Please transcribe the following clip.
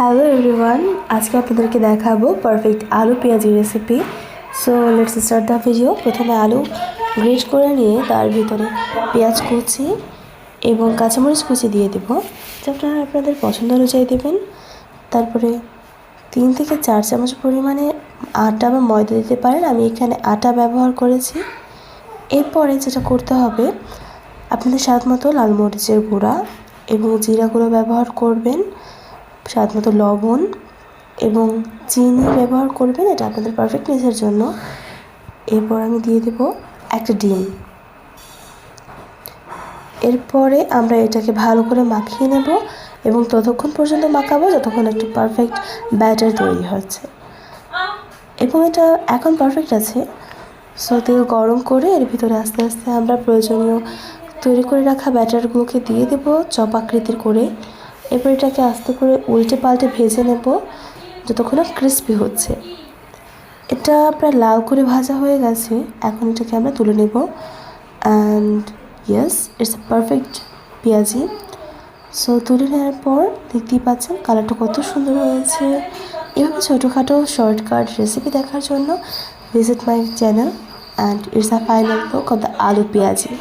Hello everyone, আজকে আপনাদেরকে দেখাবো পারফেক্ট আলু পেঁয়াজি recipe. So let's start the video. প্রথমে আলু গ্রেট করে নিয়ে তার ভিতরে পেঁয়াজ কুচি এবং কাঁচামরিচ কুচি দিয়ে দেবো, যেটা আপনাদের পছন্দ অনুযায়ী দেবেন। তারপরে 3 থেকে 4 চামচ পরিমাণে আটা বা ময়দা দিতে পারেন, আমি এখানে আটা ব্যবহার করেছি। এরপরে যেটা করতে হবে, আপনাদের স্বাদ মতো লাল মরিচের গুঁড়া এবং জিরা গুঁড়ো ব্যবহার করবেন, স্বাদ মতো লবণ এবং চিনি ব্যবহার করবেন, এটা আপনাদের পারফেক্টনেসের জন্য। এরপর আমি দিয়ে দেব একটা ডিম। এরপরে আমরা এটাকে ভালো করে মাখিয়ে নেব এবং ততক্ষণ পর্যন্ত মাখাবো যতক্ষণ একটা পারফেক্ট ব্যাটার তৈরি হচ্ছে। এবং এটা এখন পারফেক্ট আছে। সো তেল গরম করে এর ভিতরে আস্তে আস্তে আমরা প্রয়োজনীয় তৈরি করে রাখা ব্যাটারগুলোকে দিয়ে দেব চপ আকৃতির করে। এরপর এটাকে আস্তে করে উল্টে পাল্টে ভেজে নেব যতক্ষণ না ক্রিস্পি হচ্ছে। এটা প্রায় লাল করে ভাজা হয়ে গেছে, এখন এটাকে আমরা তুলে নেব। And yes, it's a perfect পেঁয়াজি। সো তুলে নেওয়ার পর দেখতেই পাচ্ছেন কালারটা কত সুন্দর হয়েছে। এভাবে ছোটোখাটো শর্টকাট রেসিপি দেখার জন্য visit my channel, and it's a final look of the আলু পেঁয়াজি।